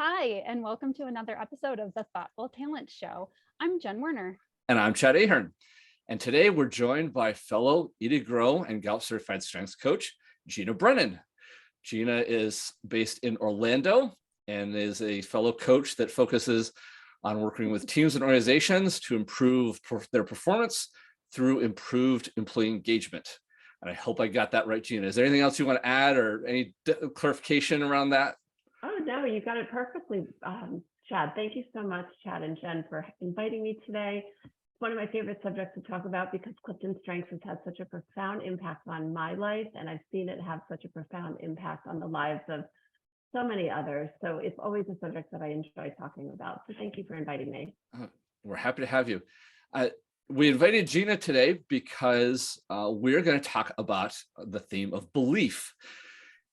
Hi, and welcome to another episode of the Thoughtful Talent Show. I'm Jen Werner. And I'm Chad Ahern. And today we're joined by fellow Eat Grow and Gallup-certified Strengths Coach, Gina Brennan. Gina is based in Orlando and is a fellow coach that focuses on working with teams and organizations to improve their performance through improved employee engagement. And I hope I got that right, Gina. Is there anything else you want to add or any clarification around that? Oh, no, you got it perfectly, Chad. Thank you so much, Chad and Jen, for inviting me today. It's one of my favorite subjects to talk about because CliftonStrengths has had such a profound impact on my life, and I've seen it have such a profound impact on the lives of so many others. So it's always a subject that I enjoy talking about. So thank you for inviting me. We're happy to have you. We invited Gina today because we're going to talk about the theme of belief.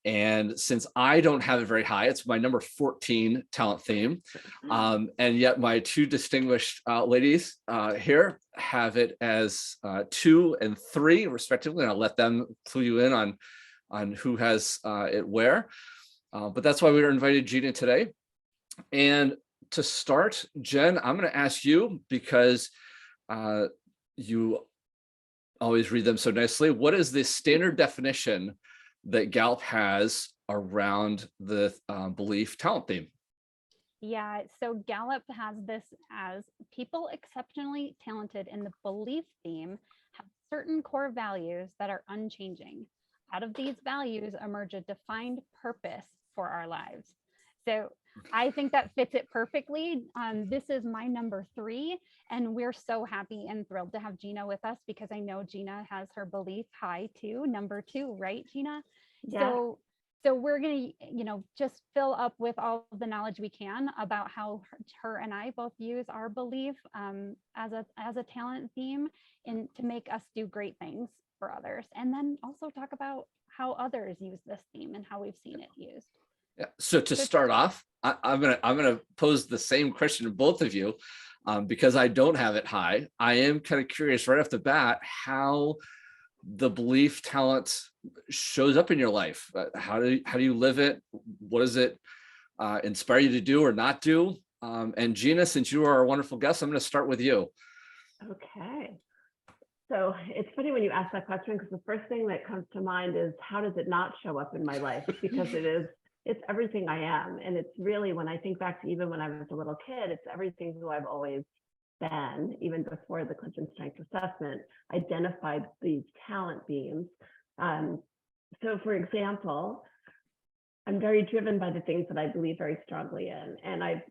And since I don't have it very high, it's my number 14 talent theme. And yet my two distinguished ladies here have it as 2 and 3 respectively. And I'll let them clue you in on who has it where. But that's why we were invited Gina today. And to start, Jen, I'm going to ask you because you always read them so nicely. What is the standard definition that Gallup has around the belief talent theme? Yeah, so Gallup has this as people exceptionally talented in the belief theme have certain core values that are unchanging. Out of these values emerge a defined purpose for our lives. So I think that fits it perfectly. This is my number 3, and we're so happy and thrilled to have Gina with us because I know Gina has her belief high too, number 2, right, Gina? Yeah. So we're going to, just fill up with all of the knowledge we can about how her and I both use our belief as a talent theme and to make us do great things for others, and then also talk about how others use this theme and how we've seen it used. Yeah. So to start off, I'm gonna pose the same question to both of you because I don't have it high. I am kind of curious right off the bat how the belief talent shows up in your life. How do you live it? What does it inspire you to do or not do? And Gina, since you are our wonderful guest, I'm going to start with you. Okay. So it's funny when you ask that question because the first thing that comes to mind is how does it not show up in my life? Because it's everything I am. And it's really, when I think back to even when I was a little kid, it's everything who I've always been, even before the CliftonStrengths assessment, identified these talent themes. So for example, I'm very driven by the things that I believe very strongly in. And I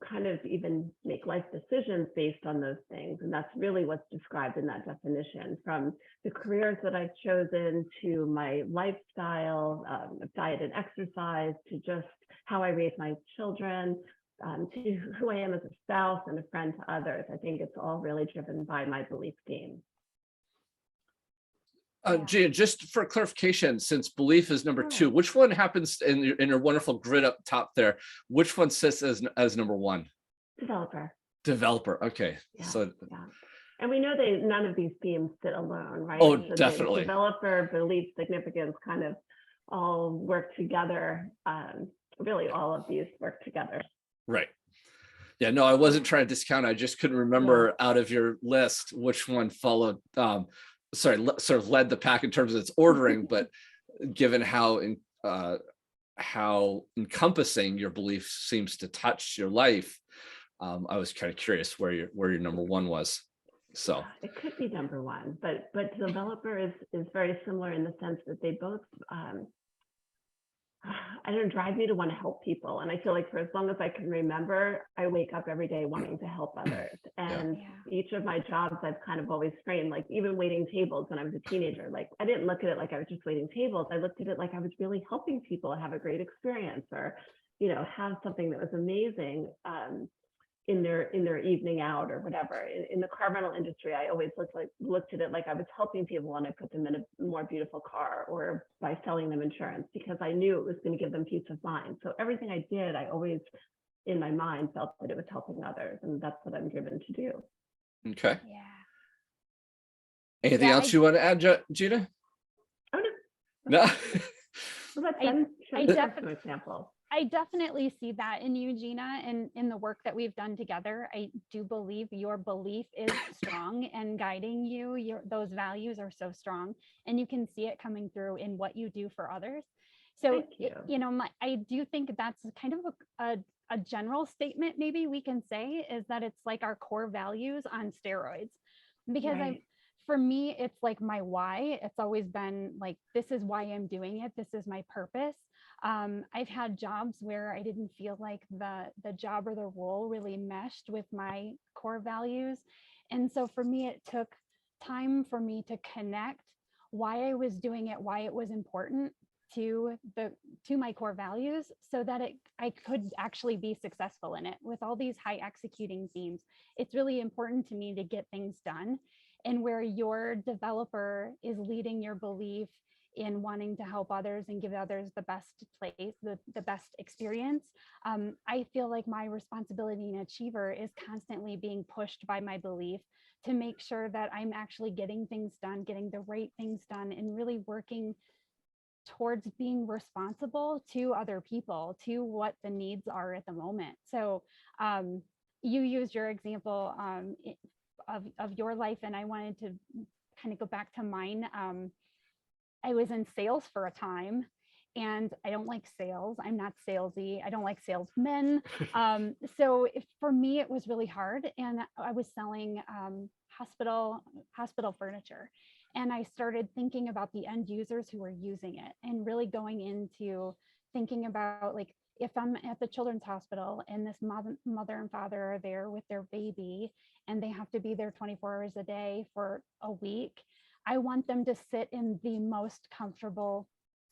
kind of even make life decisions based on those things. And that's really what's described in that definition, from the careers that I've chosen to my lifestyle, diet and exercise, to just how I raise my children, to who I am as a spouse and a friend to others. I think it's all really driven by my belief theme. Gina, just for clarification, since belief is number 2, which one happens in your wonderful grid up top there? Which one sits as number 1? Developer. Okay. Yeah, so yeah. And we know none of these themes sit alone, right? Oh, so definitely. Developer, belief, significance kind of all work together. Really, all of these work together. Right. Yeah, no, I wasn't trying to discount. I just couldn't remember out of your list which one followed. Sort of led the pack in terms of its ordering, but given how encompassing your belief seems to touch your life, I was kind of curious where your number 1 was. So it could be number 1, but developer is very similar in the sense that they both I don't drive me to want to help people. And I feel like for as long as I can remember, I wake up every day wanting to help others. And each of my jobs, I've kind of always framed, like even waiting tables when I was a teenager, like I didn't look at it like I was just waiting tables. I looked at it like I was really helping people have a great experience or, have something that was amazing in their evening out or whatever. In the car rental industry, I always looked at it like I was helping people when I put them in a more beautiful car or by selling them insurance, because I knew it was going to give them peace of mind. So everything I did, I always in my mind felt that it was helping others, and that's what I'm driven to do. Okay. Yeah. Anything else you want to add, Gina? Oh, No. Well, that's an example. I definitely see that in you, Gina, and in the work that we've done together. I do believe your belief is strong and guiding you. Those values are so strong, and you can see it coming through in what you do for others. So, Thank you. I do think that's kind of a general statement, maybe we can say, is that it's like our core values on steroids. Because Right. for me, it's like my why. It's always been like, this is why I'm doing it. This is my purpose. I've had jobs where I didn't feel like the job or the role really meshed with my core values. And so for me, it took time for me to connect why I was doing it, why it was important to my core values, so that I could actually be successful in it. With all these high executing teams, it's really important to me to get things done. And where your developer is leading your belief in wanting to help others and give others the best place, the best experience, I feel like my responsibility and achiever is constantly being pushed by my belief to make sure that I'm actually getting things done, getting the right things done, and really working towards being responsible to other people, to what the needs are at the moment. So you used your example of your life, and I wanted to kind of go back to mine. I was in sales for a time, and I don't like sales. I'm not salesy. I don't like salesmen. So for me, it was really hard. And I was selling hospital furniture. And I started thinking about the end users who were using it, and really going into thinking about, like, if I'm at the children's hospital and this mother and father are there with their baby and they have to be there 24 hours a day for a week, I want them to sit in the most comfortable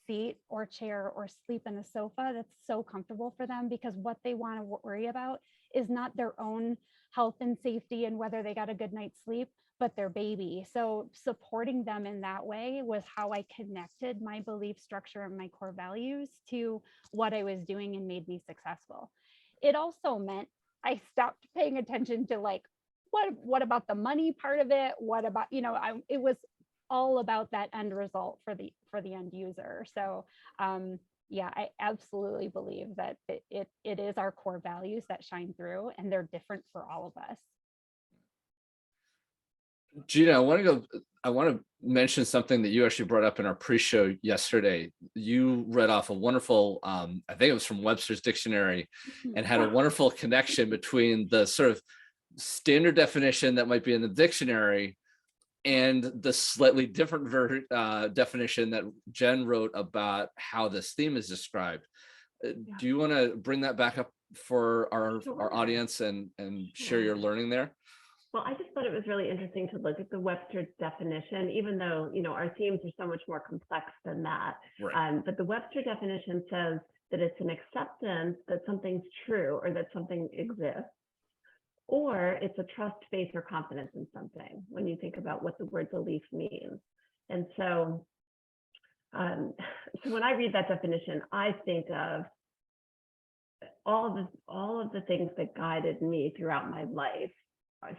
seat or chair or sleep in a sofa that's so comfortable for them, because what they want to worry about is not their own health and safety and whether they got a good night's sleep, but their baby. So supporting them in that way was how I connected my belief structure and my core values to what I was doing, and made me successful. It also meant I stopped paying attention to, like, what about the money part of it? What about, it was all about that end result for the end user. So yeah, I absolutely believe that it is our core values that shine through, and they're different for all of us. Gina, I want to mention something that you actually brought up in our pre-show yesterday. You read off a wonderful, I think it was from Webster's Dictionary, and had a wonderful connection between the sort of standard definition that might be in the dictionary and the slightly different definition that Jen wrote about how this theme is described. Do you want to bring that back up for our audience and share your learning there? Well, I just thought it was really interesting to look at the Webster definition, even though, our themes are so much more complex than that. Right. But the Webster definition says that it's an acceptance that something's true or that something exists, or it's a trust, faith, or confidence in something, when you think about what the word belief means. And so, so when I read that definition, I think of all of the things that guided me throughout my life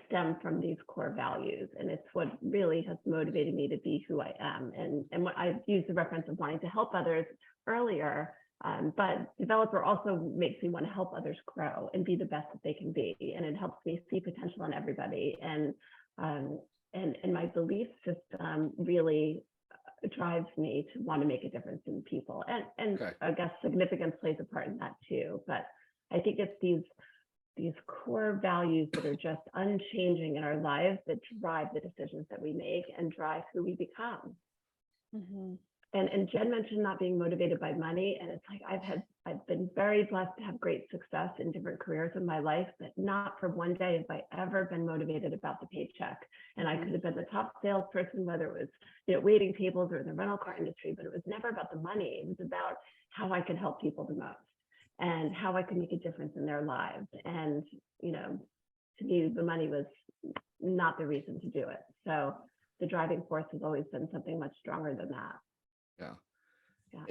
stem from these core values, and it's what really has motivated me to be who I am. And what I used the reference of wanting to help others earlier, but developer also makes me want to help others grow and be the best that they can be, and it helps me see potential in everybody. And my belief system really drives me to want to make a difference in people, and okay. I guess significance plays a part in that too. But I think it's these core values that are just unchanging in our lives that drive the decisions that we make and drive who we become. Mm-hmm. And Jen mentioned not being motivated by money, and it's like I've been very blessed to have great success in different careers in my life, but not for one day have I ever been motivated about the paycheck. And I could have been the top salesperson, whether it was waiting tables or in the rental car industry, but it was never about the money. It was about how I could help people the most, and how I could make a difference in their lives. And, to me, the money was not the reason to do it. So the driving force has always been something much stronger than that. Yeah.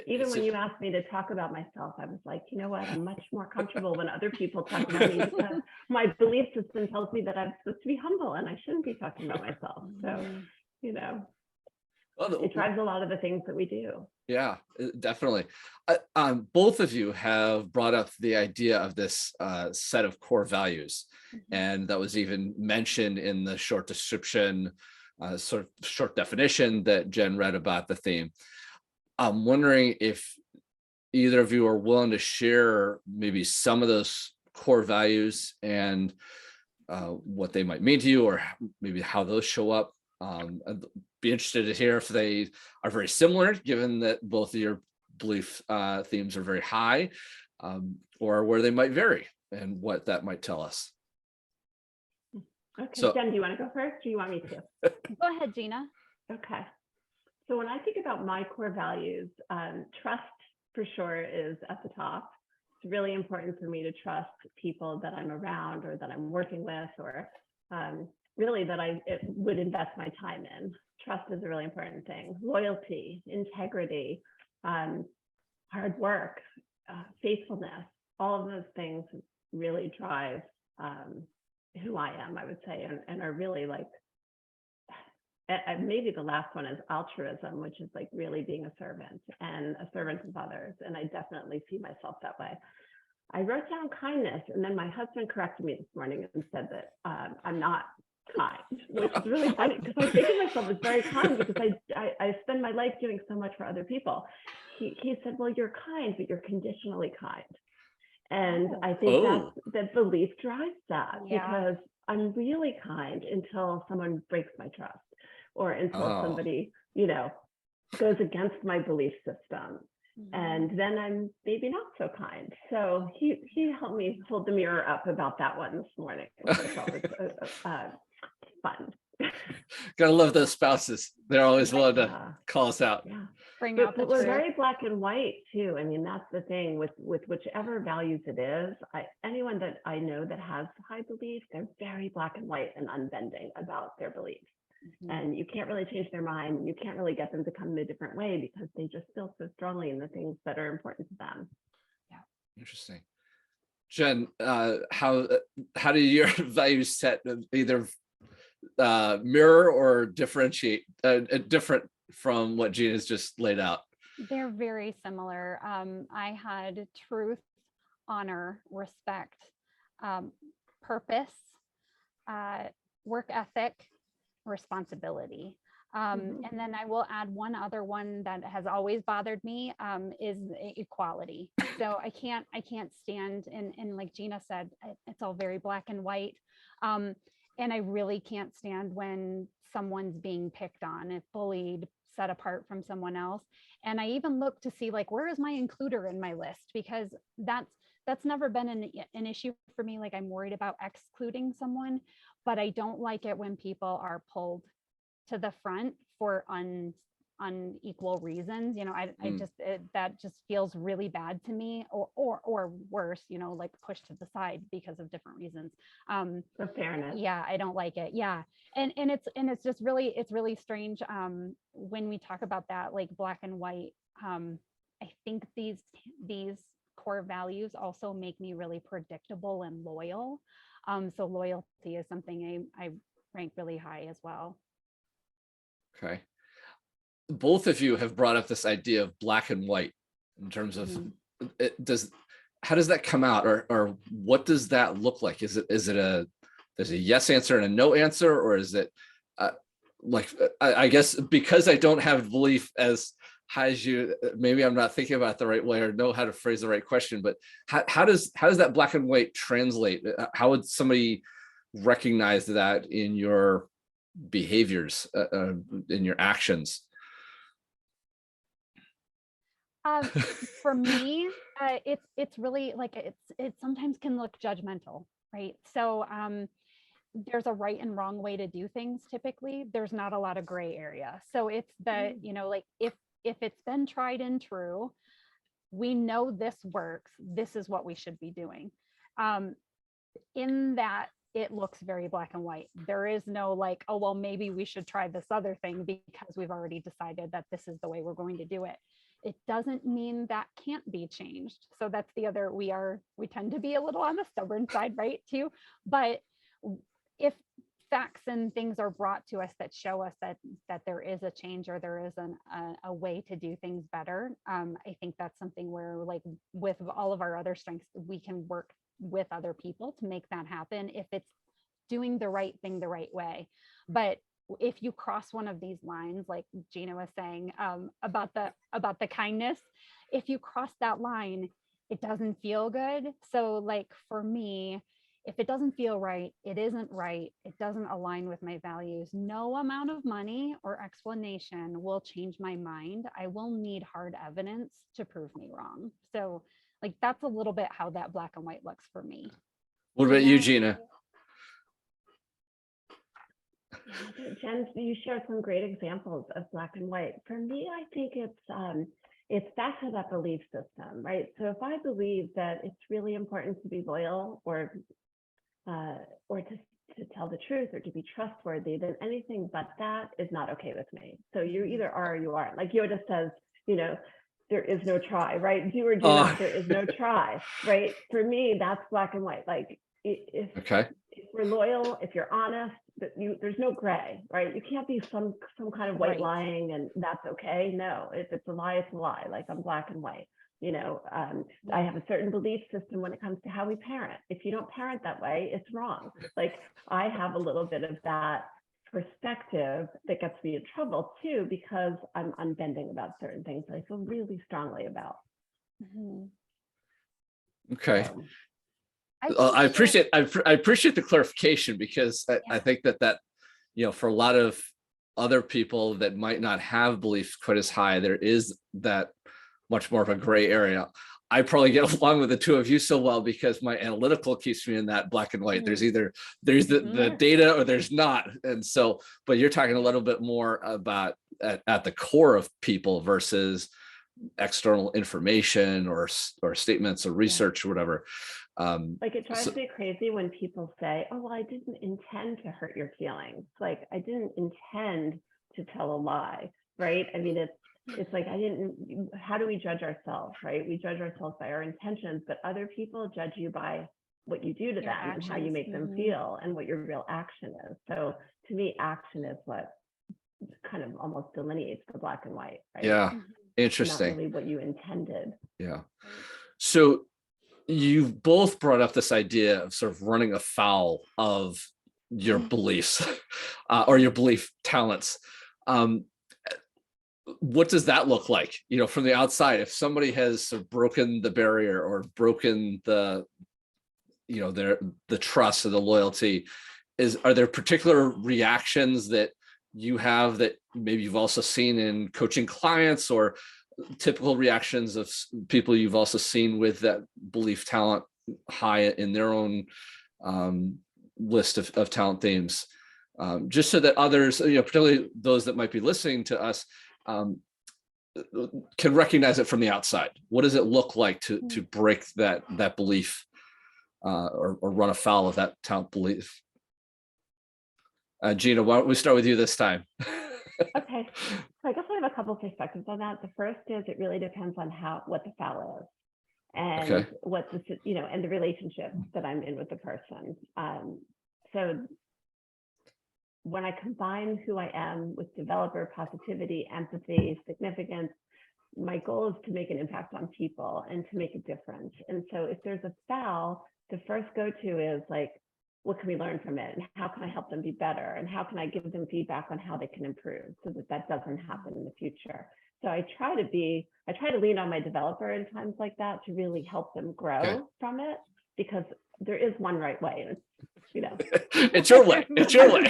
Even when you asked me to talk about myself, I was like, you know what? I'm much more comfortable when other people talk about me, because my belief system tells me that I'm supposed to be humble and I shouldn't be talking about myself. So, it drives a lot of the things that we do. Yeah, definitely. Both of you have brought up the idea of this set of core values, Mhm. and that was even mentioned in the short description, sort of short definition that Jen read about the theme. I'm wondering if either of you are willing to share maybe some of those core values and what they might mean to you, or maybe how those show up. I'd be interested to hear if they are very similar, given that both of your belief themes are very high, or where they might vary and what that might tell us. Okay, So, Jen, do you want to go first or do you want me to? Go ahead, Gina. Okay. So when I think about my core values, trust for sure is at the top. It's really important for me to trust people that I'm around or that I'm working with, or really that I would invest my time in. Trust is a really important thing. Loyalty, integrity, hard work, faithfulness, all of those things really drive who I am, I would say, and are really like, and maybe the last one is altruism, which is like really being a servant and a servant of others. And I definitely see myself that way. I wrote down kindness, and then my husband corrected me this morning and said that I'm not kind, which is really funny because I think of myself as very kind because I spend my life doing so much for other people. He said, well, you're kind, but you're conditionally kind. And I think that belief drives that, because I'm really kind until someone breaks my trust, or until somebody, goes against my belief system. And then I'm maybe not so kind. So he helped me hold the mirror up about that one this morning, which I thought was fun. Gotta love those spouses. They're always willing to call us out. Yeah. Bring out the But we're truth. very black and white too. I mean, that's the thing with whichever values it is. Anyone that I know that has high belief, they're very black and white and unbending about their beliefs. And you can't really change their mind. You can't really get them to come in a different way because they just feel so strongly in the things that are important to them. Yeah. Interesting. Jen, how do your values set either mirror or differentiate different from what Gina's just laid out? They're very similar. I had truth, honor, respect, purpose, work ethic, responsibility. And then I will add one other one that has always bothered me, is equality. So I can't stand, and like Gina said, it's all very black and white. And I really can't stand when someone's being picked on, bullied, set apart from someone else. And I even look to see, like, where is my includer in my list? Because that's never been an issue for me. Like, I'm worried about excluding someone, but I don't like it when people are pulled to the front for unequal reasons. I just, that just feels really bad to me, or worse, like pushed to the side because of different reasons. For fairness. Yeah, I don't like it. Yeah. And it's just really, it's really strange when we talk about that, like black and white. I think these core values also make me really predictable and loyal. So loyalty is something I rank really high as well. Okay. Both of you have brought up this idea of black and white in terms of how does that come out, or what does that look like? Is it there's a yes answer and a no answer, or is it I guess because I don't have belief as high as you, maybe I'm not thinking about it the right way or know how to phrase the right question, but how does that black and white translate? How would somebody recognize that in your behaviors, in your actions? For me, it's really like it sometimes can look judgmental, right? So there's a right and wrong way to do things. Typically, there's not a lot of gray area. So it's the like if it's been tried and true, we know this works. This is what we should be doing. In that, it looks very black and white. There is no like, oh, well, maybe we should try this other thing because we've already decided that this is the way we're going to do it. It doesn't mean that can't be changed. So that's the other, we tend to be a little on the stubborn side, right, too. But if facts and things are brought to us that show us that there is a change or there is a way to do things better, I think that's something where, like, with all of our other strengths, we can work with other people to make that happen if it's doing the right thing the right way. But if you cross one of these lines, like Gina was saying, about the kindness, if you cross that line, it doesn't feel good. So, like, for me, if it doesn't feel right, it isn't right, it doesn't align with my values, no amount of money or explanation will change my mind. I will need hard evidence to prove me wrong. So, like, that's a little bit how that black and white looks for me. What about you, Gina? Jen, you shared some great examples of black and white. For me, I think it's back to that belief system, right? So if I believe that it's really important to be loyal or to tell the truth or to be trustworthy, then anything but that is not okay with me. So you either are or you aren't. Like Yoda says, there is no try, right? Do or do not, there is no try, right? For me, that's black and white. Like if we're loyal, if you're honest, there's no gray, right? You can't be some kind of white lying and that's okay. No, if it's a lie, it's a lie. Like, I'm black and white. I have a certain belief system when it comes to how we parent. If you don't parent that way, it's wrong. Like, I have a little bit of that perspective that gets me in trouble too, because I'm unbending about certain things that I feel really strongly about. Okay. I appreciate the clarification, because I think that for a lot of other people that might not have beliefs quite as high, there is that much more of a gray area. I probably get along with the two of you so well because my analytical keeps me in that black and white. There's either the data or there's not. And so, but you're talking a little bit more about at the core of people versus external information or statements or research or whatever. Like, it drives me crazy when people say, oh, well, I didn't intend to hurt your feelings. Like, I didn't intend to tell a lie, right? I mean, it's like, how do we judge ourselves, right? We judge ourselves by our intentions, but other people judge you by what you do to them and how you make them feel and what your real action is. So to me, action is what kind of almost delineates the black and white, right? Yeah, interesting. Not really what you intended. Yeah. So you've both brought up this idea of sort of running afoul of your beliefs or your belief talents. What does that look like, from the outside? If somebody has sort of broken the barrier or broken the trust or the loyalty, are there particular reactions that you have that maybe you've also seen in coaching clients, or typical reactions of people you've also seen with that belief talent high in their own list of talent themes, just so that others, particularly those that might be listening to us, can recognize it from the outside? What does it look like to break that belief or run afoul of that talent belief? Gina, why don't we start with you this time? Okay, so I guess I have a couple of perspectives on that. The first is, it really depends on what the foul is and what and the relationship that I'm in with the person. So when I combine who I am with developer, positivity, empathy, significance, my goal is to make an impact on people and to make a difference. And so if there's a foul, the first go-to is like, what can we learn from it? And how can I help them be better? And how can I give them feedback on how they can improve so that doesn't happen in the future? So I try to lean on my developer in times like that to really help them grow from it, because there is one right way. And it's your way. It's your way.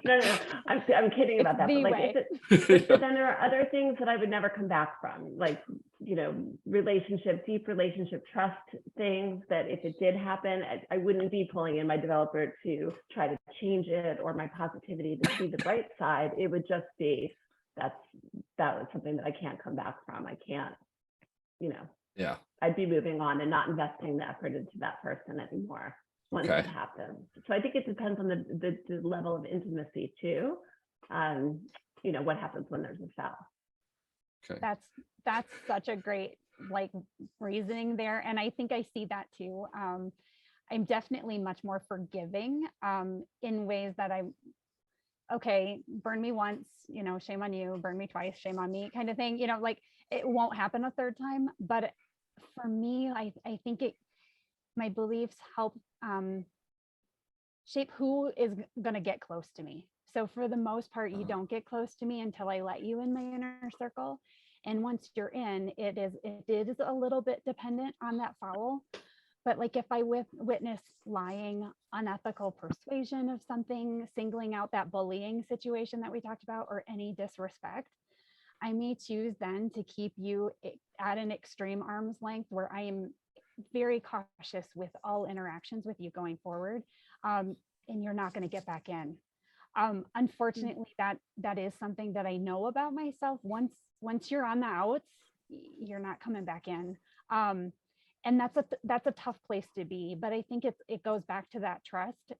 No. I'm kidding about that. But like, but then there are other things that I would never come back from, like, deep relationship trust things that if it did happen, I wouldn't be pulling in my developer to try to change it, or my positivity to see the bright side. It would just be, that was something that I can't come back from. I can't, yeah. I'd be moving on and not investing the effort into that person anymore once it happens. So I think it depends on the level of intimacy too. What happens when there's a foul. Okay. That's such a great reasoning there. And I think I see that too. I'm definitely much more forgiving in ways that okay, burn me once, shame on you, burn me twice, shame on me kind of thing, like it won't happen a third time. But for me, I think my beliefs help shape who is going to get close to me. So for the most part, you don't get close to me until I let you in my inner circle. And once you're in, it is a little bit dependent on that foul. But like if I witness lying, unethical persuasion of something, singling out that bullying situation that we talked about, or any disrespect, I may choose then to keep you at an extreme arm's length where I am very cautious with all interactions with you going forward. And you're not going to get back in. Unfortunately, that is something that I know about myself. Once you're on the outs, you're not coming back in. And that's a tough place to be. But I think it goes back to that trust.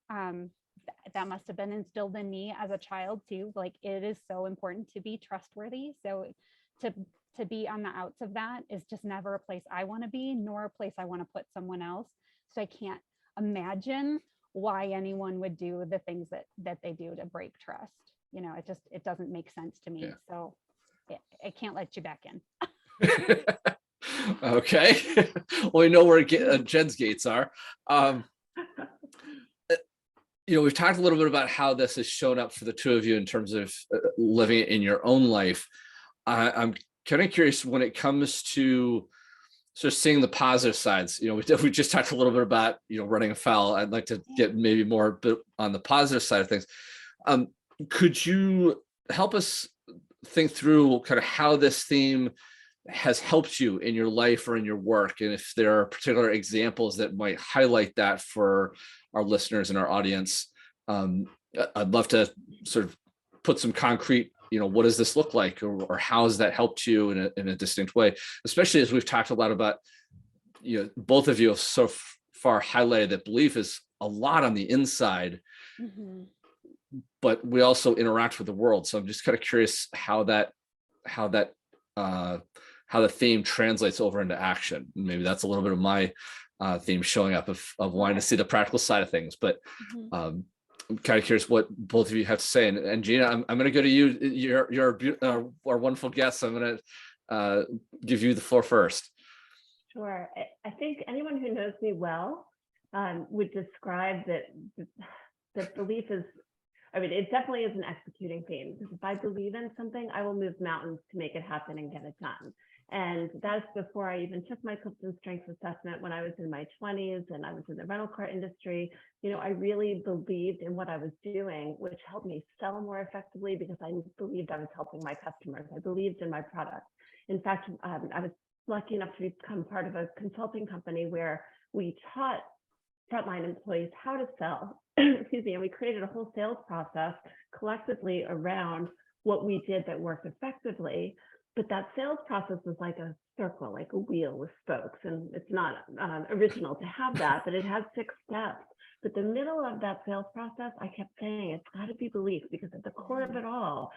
That must have been instilled in me as a child too. Like it is so important to be trustworthy. So to be on the outs of that is just never a place I want to be, nor a place I want to put someone else. So I can't imagine why anyone would do the things that they do to break trust. It doesn't make sense to me. Yeah. So I can't let you back in. Okay. Well, we know where Jen's gates are. We've talked a little bit about how this has shown up for the two of you in terms of living it in your own life. I'm kind of curious when it comes to sort of seeing the positive sides. We just talked a little bit about, running afoul. I'd like to get maybe more on the positive side of things. Could you help us think through kind of how this theme has helped you in your life or in your work? And if there are particular examples that might highlight that for our listeners and our audience, I'd love to sort of put some concrete, what does this look like, or how has that helped you in a distinct way, especially as we've talked a lot about, both of you have so far highlighted that belief is a lot on the inside, but we also interact with the world. So I'm just kind of curious how the theme translates over into action. Maybe that's a little bit of my theme showing up of wanting to see the practical side of things, but I'm kind of curious what both of you have to say. And Gina, I'm going to go to you. You're our wonderful guest. I'm going to give you the floor first. Sure. I think anyone who knows me well would describe that belief is, it definitely is an executing theme. Because if I believe in something, I will move mountains to make it happen and get it done. And that's before I even took my CliftonStrengths assessment when I was in my 20s and I was in the rental car industry. I really believed in what I was doing, which helped me sell more effectively because I believed I was helping my customers. I believed in my product. In fact, I was lucky enough to become part of a consulting company where we taught frontline employees how to sell, excuse me, and we created a whole sales process collectively around what we did that worked effectively. But that sales process was like a circle, like a wheel with spokes. And it's not original to have that, but it has 6 steps. But the middle of that sales process, I kept saying, it's got to be belief, because at the core of it all,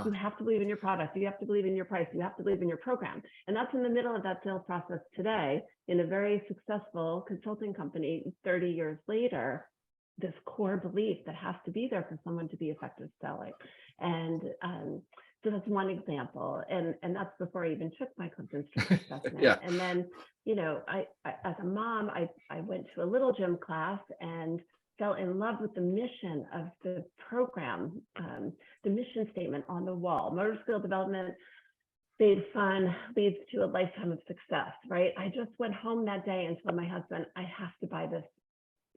you have to believe in your product, you have to believe in your price, you have to believe in your program. And that's in the middle of that sales process today in a very successful consulting company 30 years later, this core belief that has to be there for someone to be effective selling. And so that's one example. And that's before I even took my CliftonStrengths assessment. Yeah. And then, I as a mom, I went to a little gym class and fell in love with the mission of the program, the mission statement on the wall. Motor skill development made fun leads to a lifetime of success, right? I just went home that day and told my husband, I have to buy this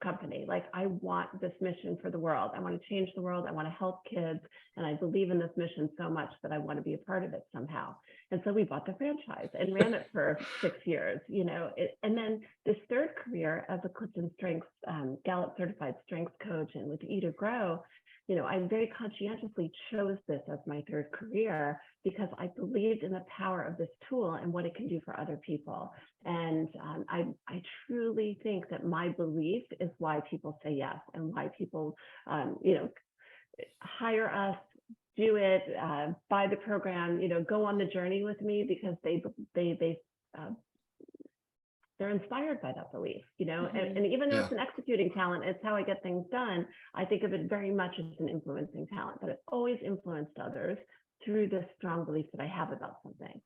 company. Like, I want this mission for the world. I want to change the world. I want to help kids. And I believe in this mission so much that I want to be a part of it somehow. And so we bought the franchise and ran it for 6 years, and then this third career as a CliftonStrengths Gallup-certified Strengths Coach and with Eat to Grow, I very conscientiously chose this as my third career because I believed in the power of this tool and what it can do for other people. And I truly think that my belief is why people say yes and why people, hire us, do it, buy the program, go on the journey with me, because they they're inspired by that belief, you know, Mhm. and even though Yeah. it's an executing talent, it's how I get things done. I think of it very much as an influencing talent, that I've always influenced others through this strong belief that I have about something.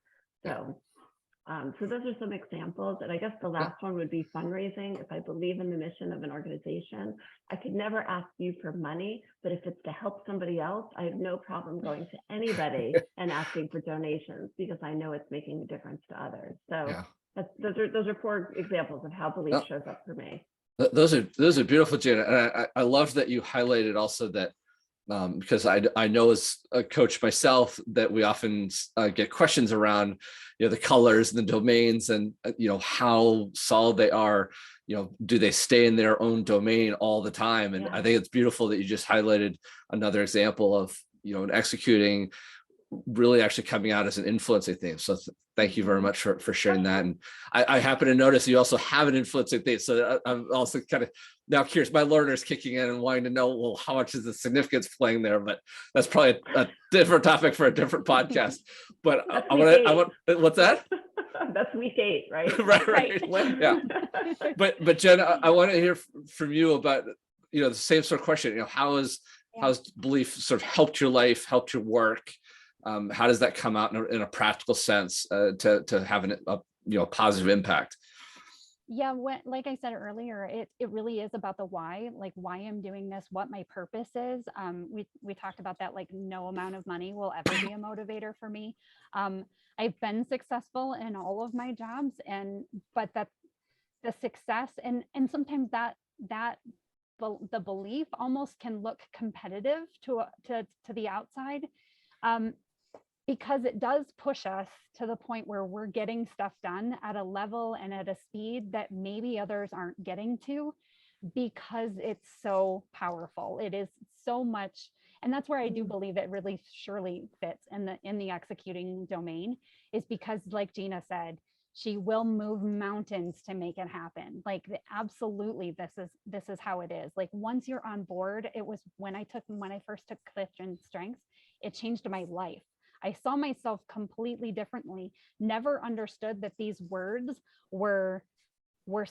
So, so those are some examples. And I guess the last one would be fundraising. If I believe in the mission of an organization, I could never ask you for money, but if it's to help somebody else, I have no problem going to anybody and asking for donations, because I know it's making a difference to others. So Yeah. those are 4 examples of how belief shows up for me. Those are beautiful, Gina. And I love that you highlighted also that, because I know as a coach myself that we often get questions around, the colors and the domains, and how solid they are. Do they stay in their own domain all the time? And Yeah. I think it's beautiful that you just highlighted another example of an executing, really actually coming out as an influencing theme. So thank you very much for sharing that. And I happen to notice you also have an influencing theme. So I'm also kind of now curious, my learner's kicking in and wanting to know, well, how much is the significance playing there? But that's probably a different topic for a different podcast. But I want, what's that? That's week 8, right? right. Yeah. But Jen, I want to hear from you about, the same sort of question, how's belief sort of helped your life, helped your work? How does that come out in a practical sense to have a positive impact? Yeah, like I said earlier, it really is about the why, like why I'm doing this, what my purpose is. We talked about that, like no amount of money will ever be a motivator for me. I've been successful in all of my jobs, but that the success and sometimes the belief almost can look competitive to the outside. Because it does push us to the point where we're getting stuff done at a level and at a speed that maybe others aren't getting to, because it's so powerful. It is so much. And that's where I do believe it really surely fits in the executing domain, is because, like Gina said, she will move mountains to make it happen. Like absolutely, this is how it is. Like once you're on board, it was when I first took CliftonStrengths, it changed my life. I saw myself completely differently, never understood that these words were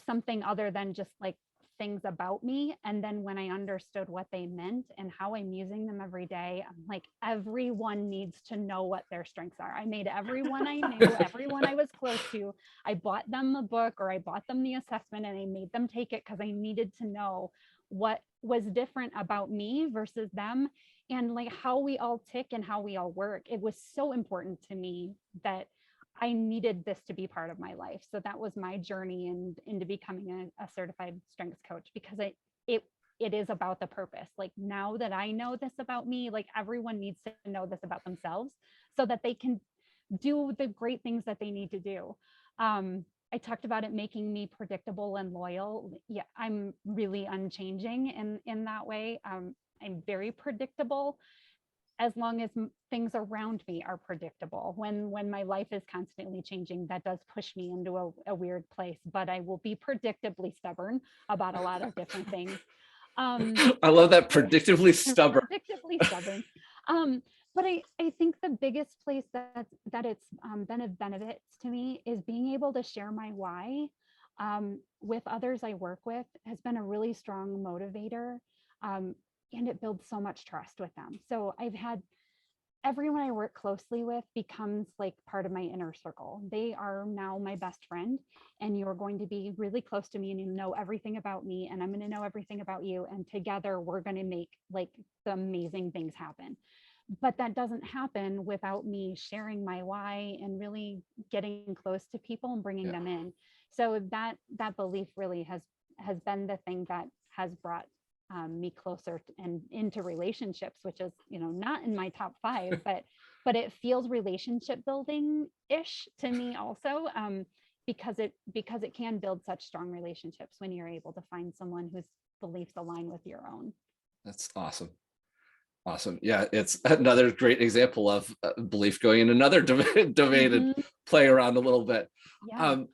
something other than just like things about me. And then when I understood what they meant and how I'm using them every day, I'm like, everyone needs to know what their strengths are. I made everyone I knew, everyone I was close to, I bought them a book or I bought them the assessment and I made them take it because I needed to know what was different about me versus them, and like how we all tick and how we all work. It was so important to me that I needed this to be part of my life. So that was my journey into becoming a certified strengths coach, because it is about the purpose. Like now that I know this about me, like everyone needs to know this about themselves so that they can do the great things that they need to do. I talked about it making me predictable and loyal. Yeah, I'm really unchanging in that way. I'm very predictable as long as things around me are predictable. When my life is constantly changing, that does push me into a weird place, but I will be predictably stubborn about a lot of different things. I love that, predictably stubborn. Predictably stubborn. But I think the biggest place that it's been of benefits to me is being able to share my why with others I work with has been a really strong motivator. And it builds so much trust with them. So I've had everyone I work closely with becomes like part of my inner circle. They are now my best friend, and you're going to be really close to me and you know everything about me, and I'm going to know everything about you. And together we're going to make like the amazing things happen. But that doesn't happen without me sharing my why and really getting close to people and bringing them in. So that belief really has been the thing that has brought me closer and into relationships, which is, not in my top 5, but it feels relationship building ish to me also, because it can build such strong relationships when you're able to find someone whose beliefs align with your own. That's awesome. Yeah, it's another great example of belief going in another domain and play around a little bit. Yeah.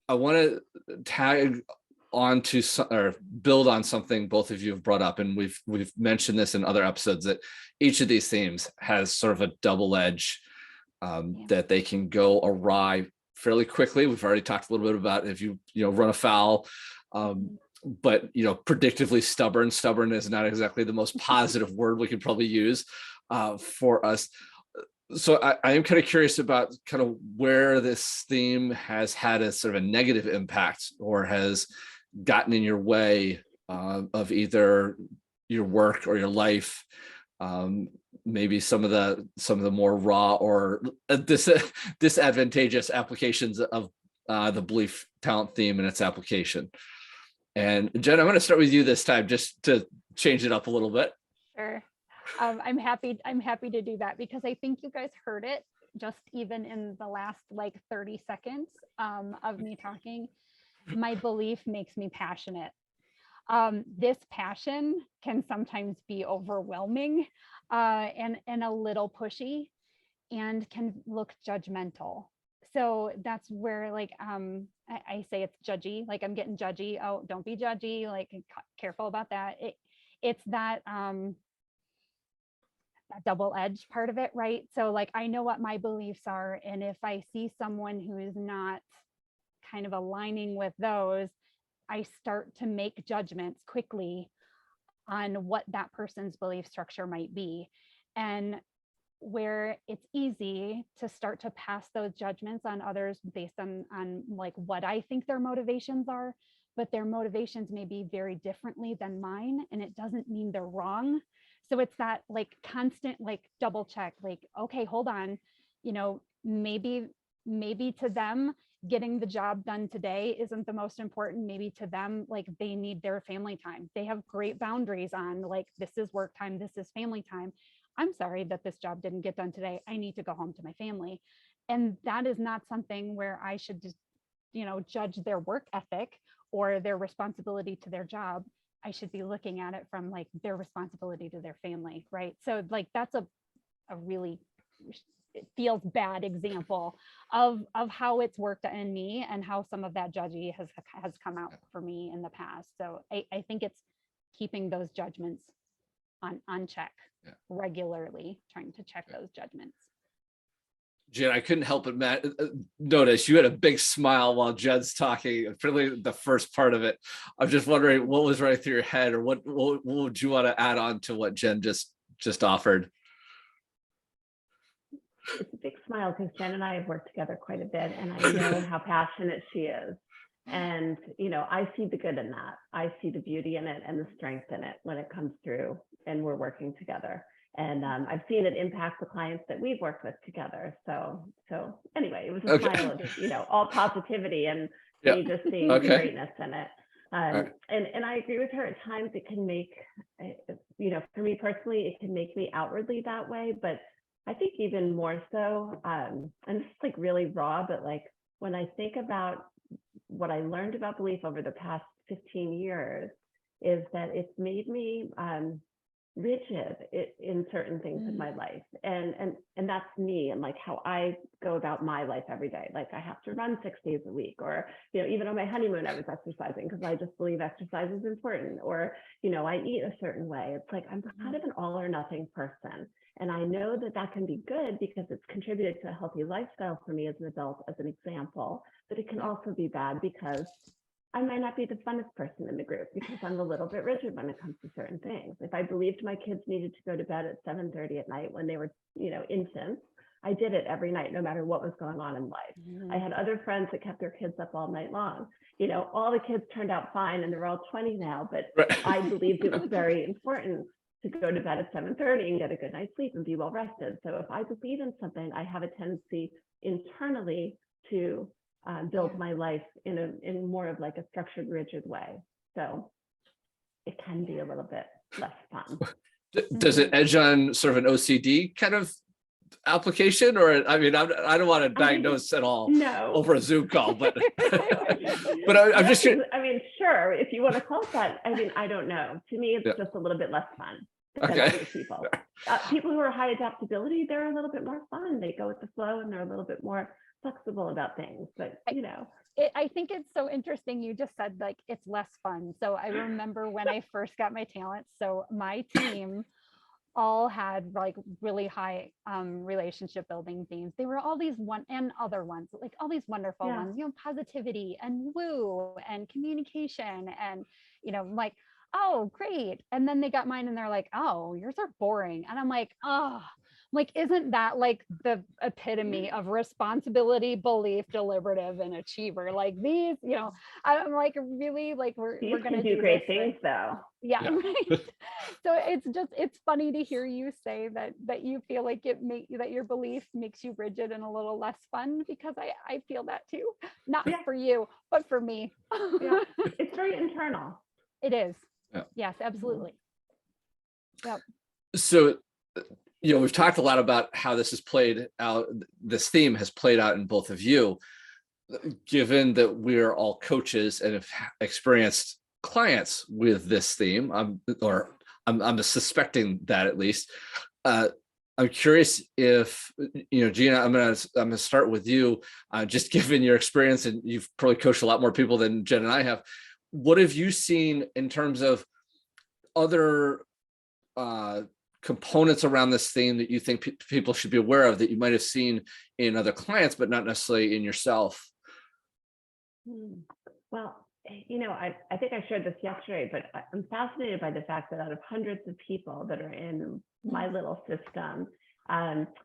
I want to tag on to or build on something both of you have brought up, and we've mentioned this in other episodes, that each of these themes has sort of a double edge that they can go awry fairly quickly. We've already talked a little bit about if you run afoul, but predictively stubborn. Stubborn is not exactly the most positive word we could probably use for us. So I am kind of curious about kind of where this theme has had a sort of a negative impact or has gotten in your way of either your work or your life. Maybe some of the more raw or disadvantageous applications of the belief talent theme and its application. And Jen, I'm going to start with you this time just to change it up a little bit. Sure. I'm happy to do that because I think you guys heard it just even in the last like 30 seconds of me talking. My belief makes me passionate. This passion can sometimes be overwhelming and a little pushy and can look judgmental. So that's where like I say it's judgy, like I'm getting judgy. Oh, don't be judgy, like careful about that. It's that double-edged part of it, right? So like I know what my beliefs are, and if I see someone who is not kind of aligning with those, I start to make judgments quickly on what that person's belief structure might be. And where it's easy to start to pass those judgments on others based on like what I think their motivations are, but their motivations may be very differently than mine, and it doesn't mean they're wrong. So it's that like constant like double check, like, okay, hold on, maybe to them getting the job done today isn't the most important. Maybe to them, like they need their family time. They have great boundaries on like, this is work time, this is family time. I'm sorry that this job didn't get done today. I need to go home to my family. And that is not something where I should just, judge their work ethic or their responsibility to their job. I should be looking at it from like their responsibility to their family, right? So like that's a really, it feels bad example of how it's worked in me and how some of that judgy has come out for me in the past. So I think it's keeping those judgments on check regularly, trying to check those judgments. Jen, I couldn't help but notice you had a big smile while Jen's talking, particularly the first part of it. I'm just wondering what was running through your head, or what would you want to add on to what Jen just offered? It's a big smile because Jen and I have worked together quite a bit, and I know how passionate she is. And, I see the good in that. I see the beauty in it and the strength in it when it comes through and we're working together. And I've seen it impact the clients that we've worked with together. So anyway, it was a smile of, all positivity and me just seeing the greatness in it. And I agree with her. At times it can make, for me personally, it can make me outwardly that way. But I think even more so, and this is like really raw, but like when I think about what I learned about belief over the past 15 years is that it's made me rigid in certain things in my life. And that's me and like how I go about my life every day. Like I have to run 6 days a week, or, even on my honeymoon, I was exercising because I just believe exercise is important, or, I eat a certain way. It's like, I'm kind of an all or nothing person. And I know that that can be good because it's contributed to a healthy lifestyle for me as an adult, as an example, but it can also be bad because I might not be the funnest person in the group because I'm a little bit rigid when it comes to certain things. If I believed my kids needed to go to bed at 7:30 at night when they were, infants, I did it every night, no matter what was going on in life. I had other friends that kept their kids up all night long. All the kids turned out fine and they're all 20 now, but I believed it was very important to go to bed at 7:30 and get a good night's sleep and be well rested. So if I believe in something, I have a tendency internally to build my life in more of like a structured, rigid way. So it can be a little bit less fun. Does it edge on sort of an OCD kind of application? Or, I mean, I don't want to diagnose at all over a Zoom call, but but I'm just sure. I mean, sure, if you want to call it that. I mean, I don't know. To me, it's just a little bit less fun than other people. People who are high adaptability, they're a little bit more fun. They go with the flow and they're a little bit more flexible about things, but I think it's so interesting. You just said like it's less fun. So I remember when I first got my talents. So my team all had like really high relationship building themes. They were all these one and other ones, like all these wonderful Yeah. ones, positivity and woo and communication and, like, oh, great. And then they got mine and they're like, oh, yours are boring. And I'm like, oh, like, isn't that like the epitome of responsibility, belief, deliberative, and achiever? Like these, I'm like, really, like we're Can gonna do do great this, things though. yeah, Yeah. right. So it's funny to hear you say that you feel like that your belief makes you rigid and a little less fun, because I feel that too. Not Yeah. for you, but for me. Yeah. It's very internal. It is. Yeah. Yes, absolutely. Yep. So, we've talked a lot about how this has played out. This theme has played out in both of you. Given that we're all coaches and have experienced clients with this theme, I'm suspecting that at least. I'm curious if, Gina, I'm gonna start with you. Just given your experience, and you've probably coached a lot more people than Jen and I have. What have you seen in terms of other components around this theme that you think people should be aware of that you might have seen in other clients, but not necessarily in yourself? Well, I think I shared this yesterday, but I'm fascinated by the fact that out of hundreds of people that are in my little system,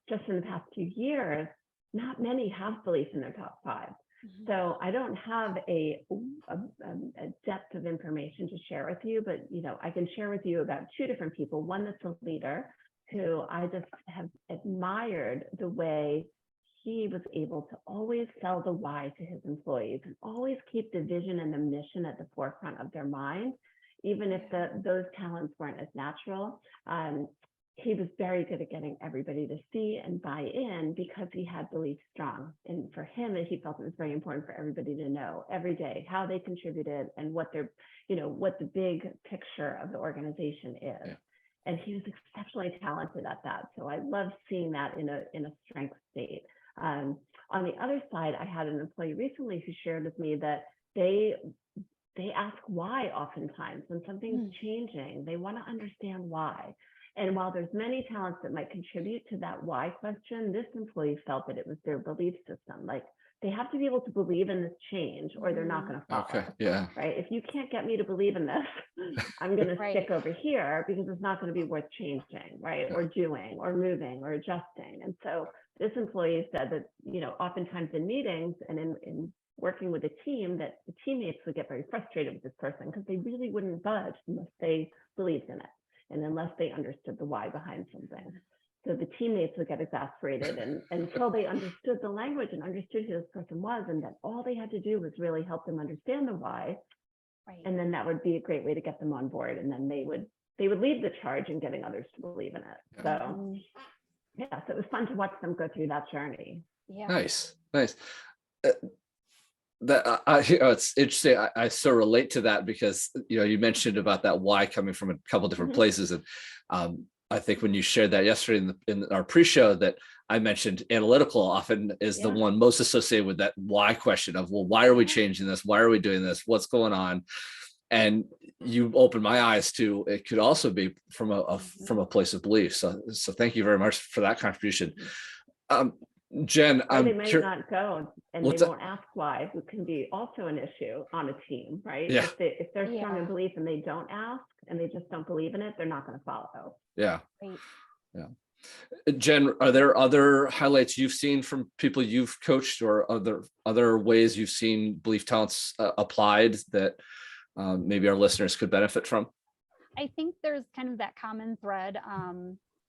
just in the past few years, not many have belief in their top 5. So I don't have a depth of information to share with you, but I can share with you about 2 different people. One that's a leader who I just have admired the way he was able to always sell the why to his employees and always keep the vision and the mission at the forefront of their mind, even if those talents weren't as natural. He was very good at getting everybody to see and buy in because he had belief strong. And for him, he felt it was very important for everybody to know every day how they contributed and what their, what the big picture of the organization is. Yeah. And he was exceptionally talented at that. So I love seeing that in a strength state. On the other side, I had an employee recently who shared with me that they ask why oftentimes when something's changing. They want to understand why. And while there's many talents that might contribute to that why question, this employee felt that it was their belief system. Like they have to be able to believe in this change or they're not going to follow. Okay. Yeah. Right. If you can't get me to believe in this, I'm going to stick over here because it's not going to be worth changing, right? Yeah. Or doing or moving or adjusting. And so this employee said that, oftentimes in meetings and in working with a team, that the teammates would get very frustrated with this person because they really wouldn't budge unless they believed in it and unless they understood the why behind something. So the teammates would get exasperated and until they understood the language and understood who this person was, and that all they had to do was really help them understand the why. Right. And then that would be a great way to get them on board. And then they would lead the charge in getting others to believe in it. So yeah, so it was fun to watch them go through that journey. Yeah. Nice. It's interesting. I so relate to that because you mentioned about that why coming from a couple different places, and I think when you shared that yesterday in our pre-show, that I mentioned analytical often is the one most associated with that why question of, well, why are we changing this? Why are we doing this? What's going on? And you opened my eyes to it could also be from a place of belief. So thank you very much for that contribution. Jen, they might not go and they won't ask why, which can be also an issue on a team, right? Yeah. If they're strong in belief and they don't ask and they just don't believe in it, they're not going to follow. Yeah. Right. Yeah. Jen, are there other highlights you've seen from people you've coached or other ways you've seen belief talents applied that maybe our listeners could benefit from? I think there's kind of that common thread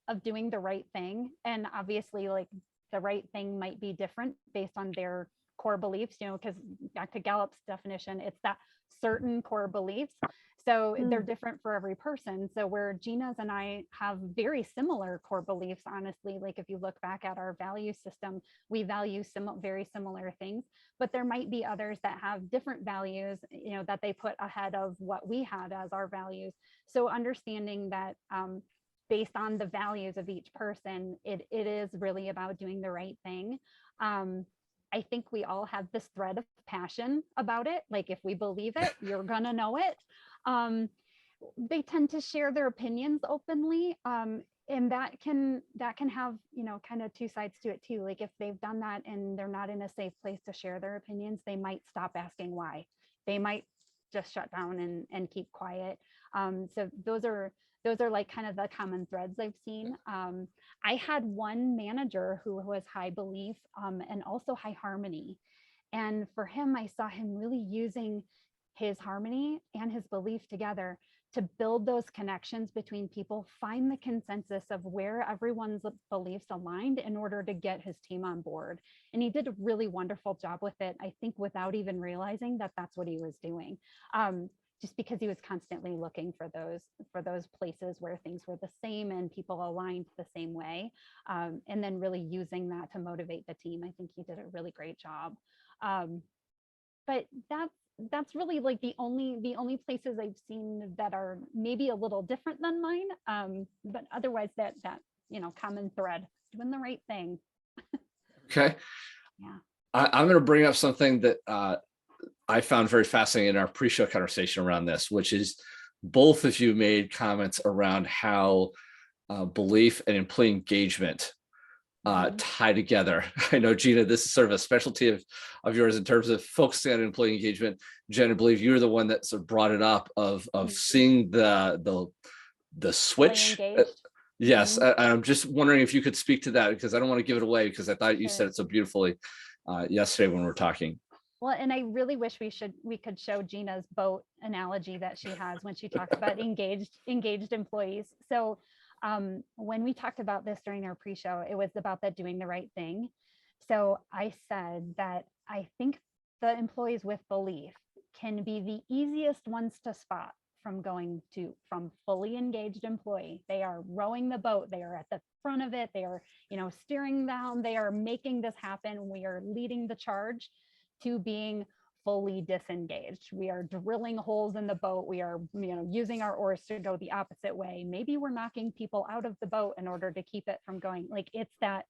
of doing the right thing. And obviously, like, the right thing might be different based on their core beliefs, because back to Gallup's definition, it's that certain core beliefs. So they're different for every person. So where Gina's and I have very similar core beliefs, honestly, like if you look back at our value system, we value very similar things, but there might be others that have different values, that they put ahead of what we had as our values. So understanding that, based on the values of each person, it is really about doing the right thing. I think we all have this thread of passion about it. Like if we believe it, you're gonna know it. They tend to share their opinions openly. and that can have, you know, kind of two sides to it too. Like if they've done that and they're not in a safe place to share their opinions, they might stop asking why. They might just shut down and keep quiet. So those are like kind of the common threads I've seen. I had one manager who was high belief and also high harmony. And for him, I saw him really using his harmony and his belief together to build those connections between people, find the consensus of where everyone's beliefs aligned in order to get his team on board. And he did a really wonderful job with it, I think, without even realizing that that's what he was doing. Just because he was constantly looking for those places where things were the same and people aligned the same way, and then really using that to motivate the team. I think he did a really great job. But that's really like the only places I've seen that are maybe a little different than mine. But otherwise, that you know, common thread, doing the right thing. Okay. Yeah. I'm going to bring up something that I found very fascinating in our pre-show conversation around this, which is both of you made comments around how belief and employee engagement tie together. I know, Gina, this is sort of a specialty of yours in terms of focusing on employee engagement. Jen, I believe you're the one that sort of brought it up of seeing the switch. Yes, I'm just wondering if you could speak to that, because I don't want to give it away, because I thought you said it so beautifully yesterday when we were talking. Well, and I really wish we could show Gina's boat analogy that she has when she talks about engaged employees. So when we talked about this during our pre-show, it was about that doing the right thing. So I said that I think the employees with belief can be the easiest ones to spot from fully engaged employee. They are rowing the boat. They are at the front of it. They are, you know, steering down. They are making this happen. We are leading the charge to being fully disengaged. We are drilling holes in the boat. We are, you know, using our oars to go the opposite way. Maybe we're knocking people out of the boat in order to keep it from going. Like, it's that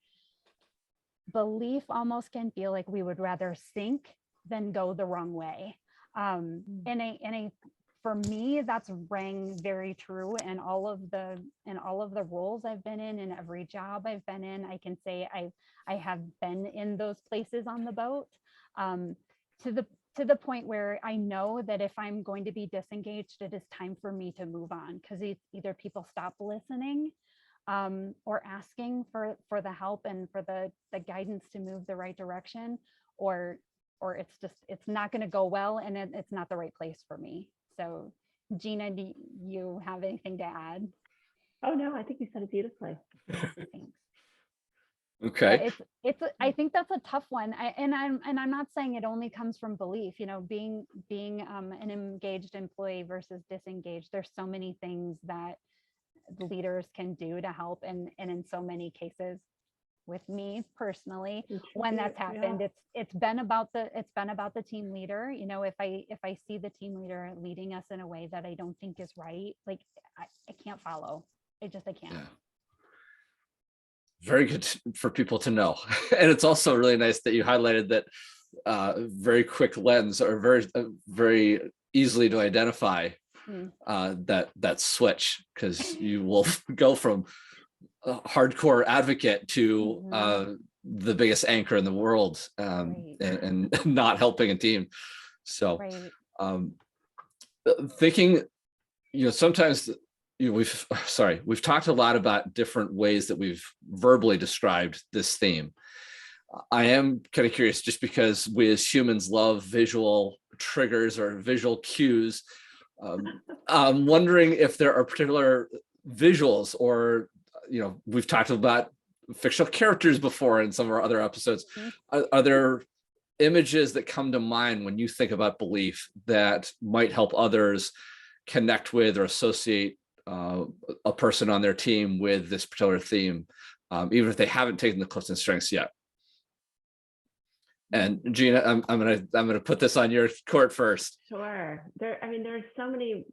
belief almost can feel like we would rather sink than go the wrong way. For me, that's rang very true in all of the roles I've been in every job I've been in. I can say I have been in those places on the boat, to the point where I know that if I'm going to be disengaged, it is time for me to move on, because either people stop listening or asking for the help and for the guidance to move the right direction, or it's not going to go well, and it's not the right place for me. So, Gina, do you have anything to add? Oh no, I think you said it beautifully. Thanks. Okay. I think that's a tough one. I'm not saying it only comes from belief, you know, being an engaged employee versus disengaged. There's so many things that leaders can do to help. And in so many cases, with me personally, when that's happened, it's been about the team leader. You know, if I see the team leader leading us in a way that I don't think is right, like I can't follow. I can't. Yeah. Very good for people to know. And it's also really nice that you highlighted that very quick lens, or very easily to identify that switch, because you will go from a hardcore advocate to the biggest anchor in the world, and not helping a team. So thinking, you know, sometimes, you know, we've talked a lot about different ways that we've verbally described this theme. I am kind of curious, just because we as humans love visual triggers or visual cues. I'm wondering if there are particular visuals, or, you know, we've talked about fictional characters before in some of our other episodes. Are there images that come to mind when you think about belief that might help others connect with or associate a person on their team with this particular theme, even if they haven't taken the CliftonStrengths yet? And Gina, I'm gonna put this on your court first. Sure. There are so many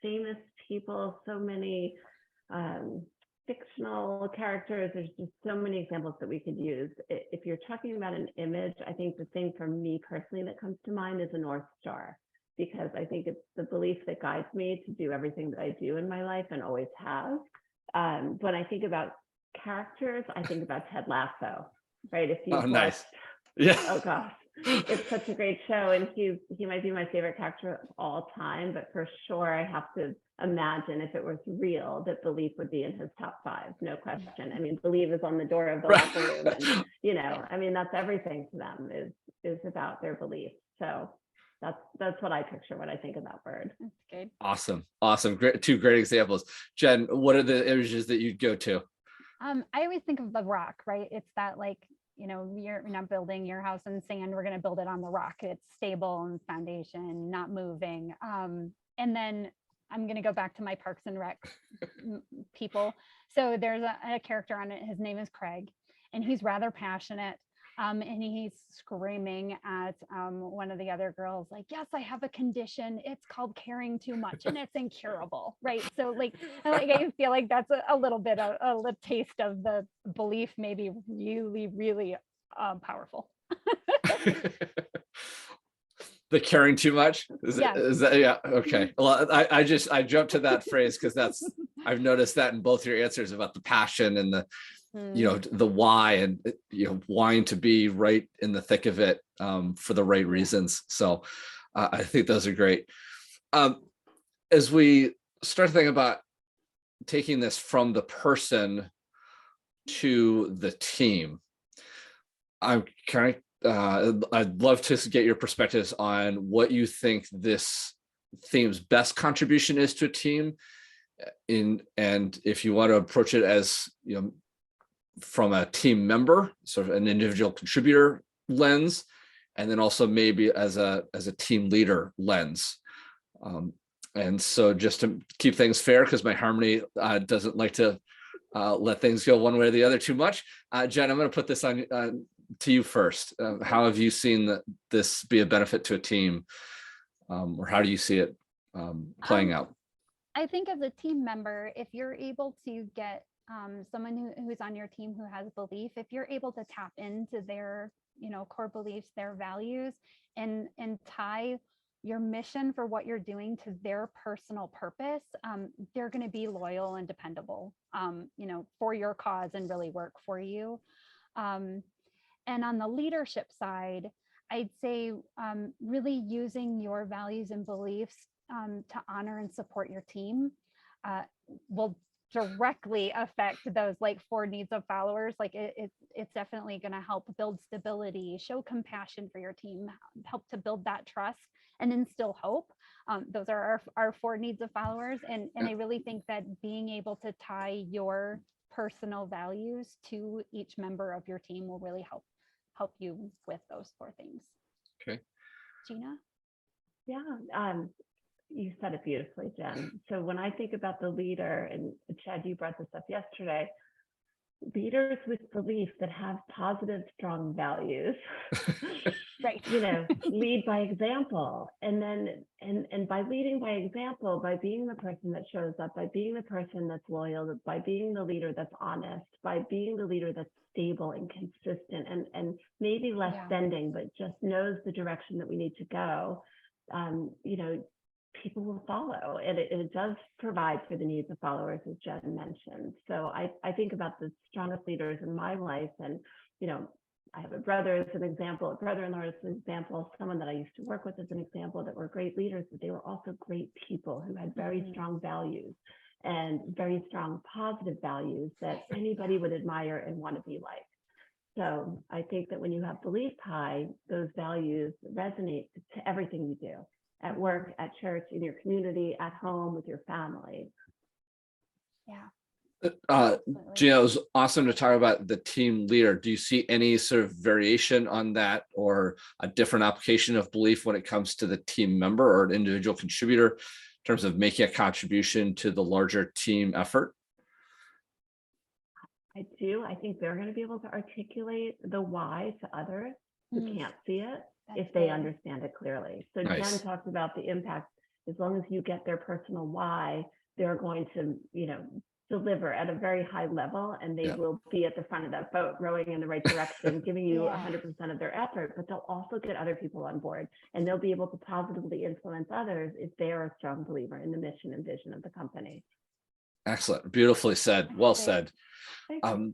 famous people, so many fictional characters. There's just so many examples that we could use. If you're talking about an image, I think the thing for me personally that comes to mind is a North Star, because I think it's the belief that guides me to do everything that I do in my life and always have. when I think about characters, I think about Ted Lasso, right? If Oh, you've nice. watched, Yeah. oh gosh, it's such a great show, and he might be my favorite character of all time. But for sure, I have to imagine if it was real, that belief would be in his top 5, no question. I mean, belief is on the door of the locker room, and I mean, that's everything to them is about their belief. So that's what I picture when I think of that word. That's good. Awesome. Great, 2 great examples. Jen, what are the images that you'd go to? I always think of the rock, right? It's that like, you're not building your house in sand. We're going to build it on the rock. It's stable and foundation, not moving. And then I'm going to go back to my Parks and Rec people. So there's a character on it. His name is Craig, and he's rather passionate. And he's screaming at one of the other girls, like, yes, I have a condition. It's called caring too much, and it's incurable, right? So like I feel like that's a little bit of a taste of the belief, maybe really, really powerful. The caring too much? Yes. Is that, yeah, okay. Well, I jumped to that phrase because I've noticed that in both your answers about the passion and the the why, and wanting to be right in the thick of it for the right reasons. So I think those are great. As we start to think about taking this from the person to the team, I'd love to get your perspectives on what you think this theme's best contribution is to a team, and if you want to approach it as from a team member, sort of an individual contributor lens, and then also maybe as a team leader lens. And so just to keep things fair, because my Harmony doesn't like to let things go one way or the other too much. Jen, I'm going to put this on to you first. How have you seen this be a benefit to a team, or how do you see it playing out? I think as a team member, if you're able to get someone who's on your team who has belief, if you're able to tap into their core beliefs, their values, and tie your mission for what you're doing to their personal purpose, they're going to be loyal and dependable for your cause and really work for you. And on the leadership side, I'd say really using your values and beliefs to honor and support your team will directly affect those like 4 needs of followers. Like it's definitely going to help build stability, show compassion for your team, help to build that trust, and instill hope. Those are our 4 needs of followers. And I really think that being able to tie your personal values to each member of your team will really help you with those 4 things. Okay. Gina? Yeah, you said it beautifully, Jen. So when I think about the leader, and Chad, you brought this up yesterday, leaders with belief that have positive, strong values, right? Lead by example. And then, and by leading by example, by being the person that shows up, by being the person that's loyal, by being the leader that's honest, by being the leader that's stable and consistent, and maybe less bending, but just knows the direction that we need to go, people will follow, and it does provide for the needs of followers, as Jen mentioned. So I think about the strongest leaders in my life, and I have a brother as an example, a brother-in-law as an example, someone that I used to work with as an example, that were great leaders, but they were also great people who had very strong values and very strong positive values that anybody would admire and want to be like. So I think that when you have belief high, those values resonate to everything you do. At work, at church, in your community, at home, with your family. Yeah. Gina, it was awesome to talk about the team leader. Do you see any sort of variation on that, or a different application of belief when it comes to the team member or an individual contributor in terms of making a contribution to the larger team effort? I do. I think they're going to be able to articulate the why to others who can't see it. If they understand it clearly. So nice. Jen talked about the impact. As long as you get their personal why, they're going to, deliver at a very high level, and they will be at the front of that boat, rowing in the right direction, giving you 100% of their effort, but they'll also get other people on board, and they'll be able to positively influence others if they are a strong believer in the mission and vision of the company. Excellent. Beautifully said. Well Great. said. Thank you.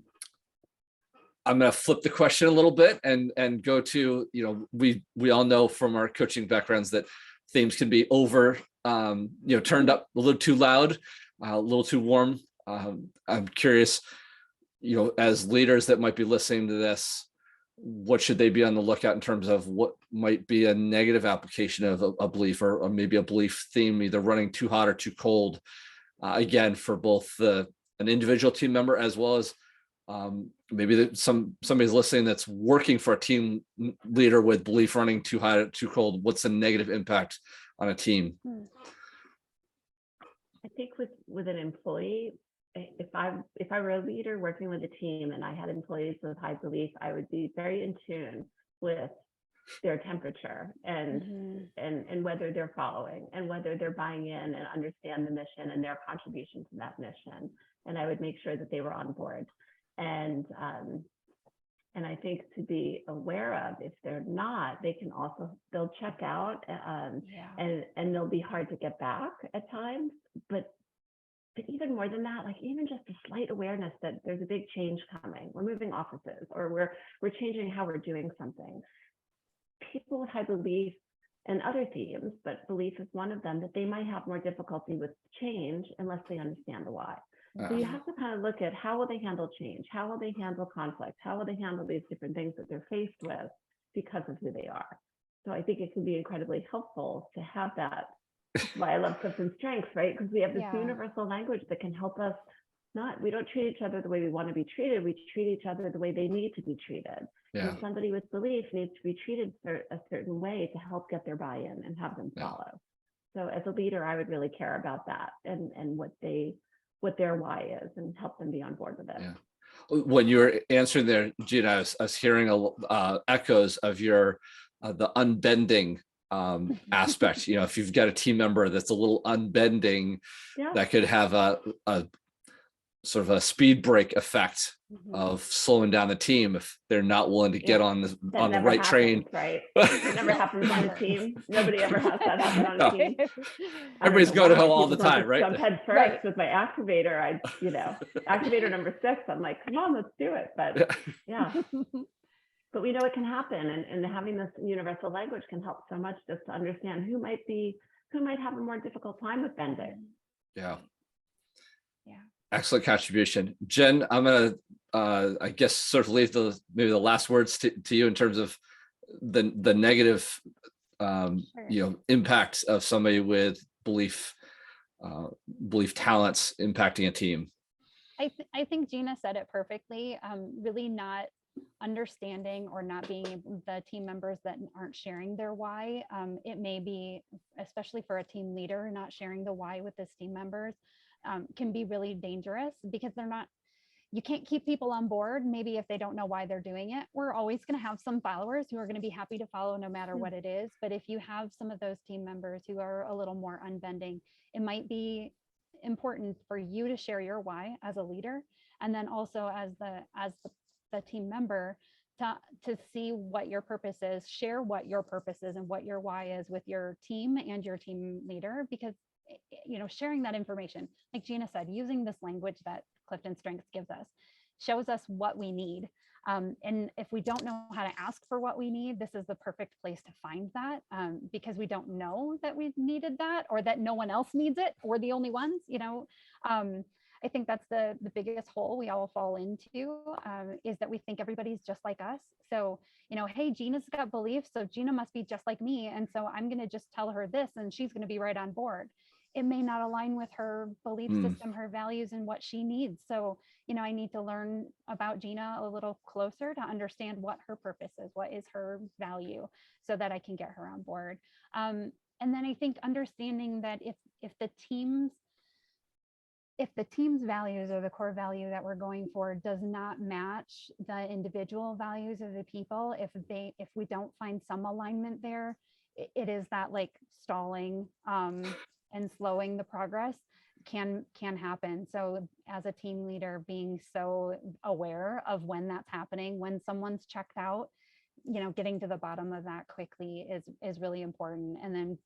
I'm going to flip the question a little bit and go to, we all know from our coaching backgrounds that themes can be turned up a little too loud, a little too warm. I'm curious, as leaders that might be listening to this, what should they be on the lookout in terms of what might be a negative application of a belief or maybe a belief theme, either running too hot or too cold, again, for both an individual team member as well as maybe somebody's listening that's working for a team leader with belief running too hot or too cold. What's the negative impact on a team? I think with an employee, if I were a leader working with a team and I had employees with high belief, I would be very in tune with their temperature and whether they're following and whether they're buying in and understand the mission and their contribution to that mission. And I would make sure that they were on board. And I think to be aware of, if they're not, they'll check out and they'll be hard to get back at times. But even more than that, like even just a slight awareness that there's a big change coming. We're moving offices or we're changing how we're doing something. People with high belief and other themes, but belief is one of them, that they might have more difficulty with change unless they understand the why. So you have to kind of look at how will they handle change? How will they handle conflict? How will they handle these different things that they're faced with because of who they are? So I think it can be incredibly helpful to have that. That's why I love CliftonStrengths, right? Because we have this universal language that can help us we don't treat each other the way we want to be treated. We treat each other the way they need to be treated. And somebody with belief needs to be treated a certain way to help get their buy-in and have them follow. So as a leader, I would really care about that and what their why is and help them be on board with it. When you were answering there, Gina, I was hearing echoes of your the unbending aspect. If you've got a team member that's a little unbending, that could have a sort of a speed brake effect of slowing down the team if they're not willing to get on the right train. Right. It never happens on a team. Nobody ever has that happen on a team. Everybody's going to hell all the time, right? Jump head first with my activator. Activator number 6, I'm like, come on, let's do it. But but we know it can happen. And having this universal language can help so much just to understand who might have a more difficult time with bending. Yeah. Excellent contribution. Jen, I'm going to, I guess, sort of leave maybe the last words to you in terms of the negative, impact of somebody with belief talents impacting a team. I think Gina said it perfectly. Really not understanding or not being the team members that aren't sharing their why. It may be, especially for a team leader, not sharing the why with his team members. Can be really dangerous because you can't keep people on board. Maybe if they don't know why they're doing it. We're always going to have some followers who are going to be happy to follow no matter what it is. But if you have some of those team members who are a little more unbending, it might be important for you to share your why as a leader, and then also as the team member to see what your purpose is, share what your purpose is and what your why is with your team and your team leader, because sharing that information, like Gina said, using this language that CliftonStrengths gives us, shows us what we need. And if we don't know how to ask for what we need, this is the perfect place to find that, because we don't know that we've needed that or that no one else needs it. We're the only ones, I think that's the biggest hole we all fall into, is that we think everybody's just like us. So, hey, Gina's got beliefs, so Gina must be just like me. And so I'm going to just tell her this and she's going to be right on board. It may not align with her belief system, her values, and what she needs. So, I need to learn about Gina a little closer to understand what her purpose is, what is her value, so that I can get her on board. And then I think understanding that if the team's values or the core value that we're going for does not match the individual values of the people, if we don't find some alignment there, it is that like stalling and slowing the progress can happen. So as a team leader, being so aware of when that's happening, when someone's checked out, getting to the bottom of that quickly is really important. And then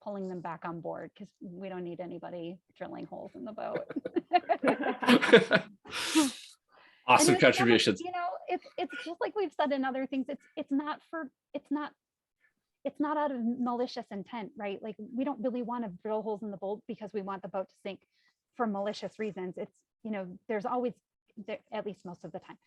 pulling them back on board, because we don't need anybody drilling holes in the boat. Awesome It's contributions. never, it's just like we've said in other things. It's not out of malicious intent, right? Like, we don't really want to drill holes in the boat because we want the boat to sink for malicious reasons. It's, there's always, at least most of the time,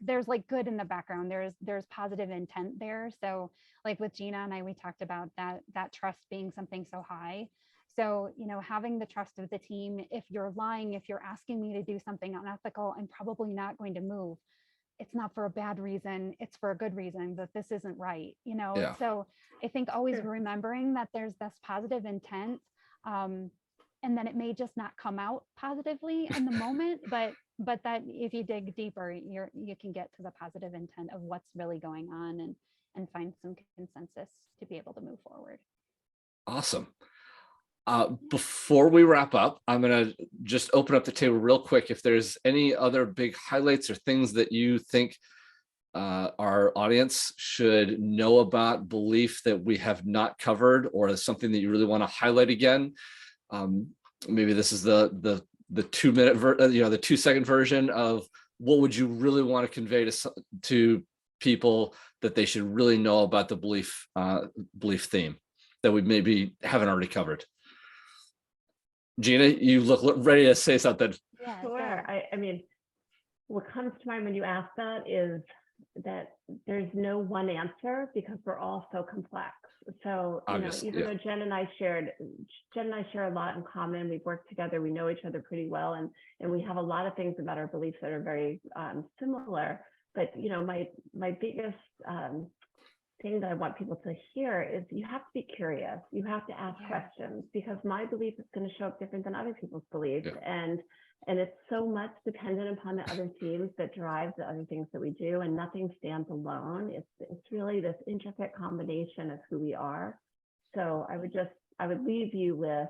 there's like good in the background. There's positive intent there. So like with Gina and I, we talked about that trust being something so high. So, having the trust of the team, if you're lying, if you're asking me to do something unethical, I'm probably not going to move. It's not for a bad reason. It's for a good reason, that this isn't right, Yeah. So I think always Sure. remembering that there's this positive intent, and then it may just not come out positively in the moment, but that if you dig deeper, you can get to the positive intent of what's really going on, and find some consensus to be able to move forward. Awesome. Before we wrap up, I'm going to just open up the table real quick. If there's any other big highlights or things that you think our audience should know about belief that we have not covered, or something that you really want to highlight again, maybe this is the 2-minute the 2-second version of what would you really want to convey to people that they should really know about the belief theme that we maybe haven't already covered. Gina, you look ready to say something. Yeah, Sure. I mean, what comes to mind when you ask that is that there's no one answer, because we're all so complex. So, Obviously, even yeah. though Jen and I share a lot in common. We've worked together. We know each other pretty well, and we have a lot of things about our beliefs that are very similar. But my biggest thing that I want people to hear is you have to be curious. You have to ask questions, because my belief is going to show up different than other people's beliefs. Yeah. And it's so much dependent upon the other themes that drive the other things that we do, and nothing stands alone. It's really this intricate combination of who we are. So I would leave you with,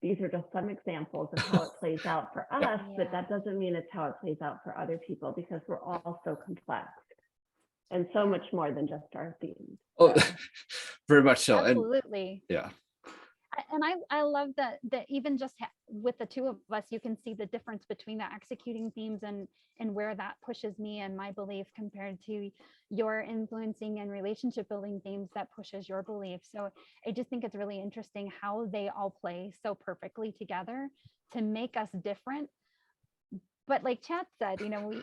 these are just some examples of how it plays out for us, but that doesn't mean it's how it plays out for other people, because we're all so complex. And so much more than just our themes. Oh, very much so. absolutely. And yeah. And I love that even just with the two of us, you can see the difference between the executing themes and where that pushes me and my belief, compared to your influencing and relationship building themes that pushes your belief. So I just think it's really interesting how they all play so perfectly together to make us different. But like Chad said,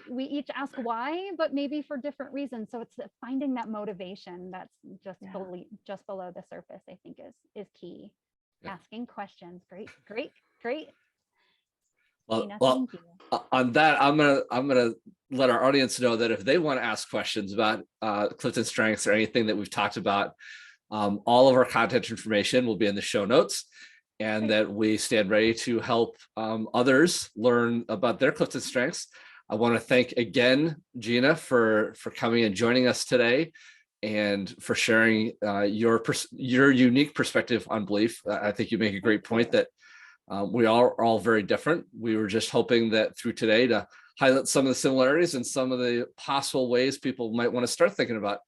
we each ask why, but maybe for different reasons. So it's finding that motivation that's just below the surface, I think is key. Yeah. Asking questions. Great. Well, Gina, thank you. On that, I'm gonna let our audience know that if they want to ask questions about CliftonStrengths or anything that we've talked about, all of our content information will be in the show notes, and that we stand ready to help others learn about their CliftonStrengths. I want to thank again Gina for coming and joining us today, and for sharing your unique perspective on belief. I think you make a great point that we are all very different. We were just hoping that through today to highlight some of the similarities and some of the possible ways people might want to start thinking about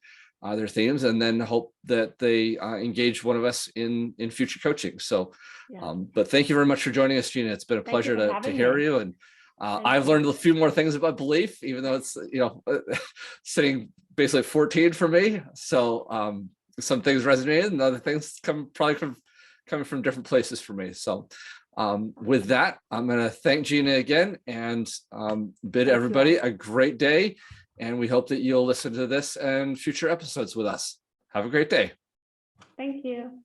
their themes, and then hope that they engage one of us in future coaching. So, but thank you very much for joining us, Gina. It's been a pleasure to hear you. And I've learned a few more things about belief, even though it's, sitting basically 14 for me. So some things resonated, and other things coming from different places for me. So with that, I'm going to thank Gina again, and bid everybody a great day. And we hope that you'll listen to this and future episodes with us. Have a great day. Thank you.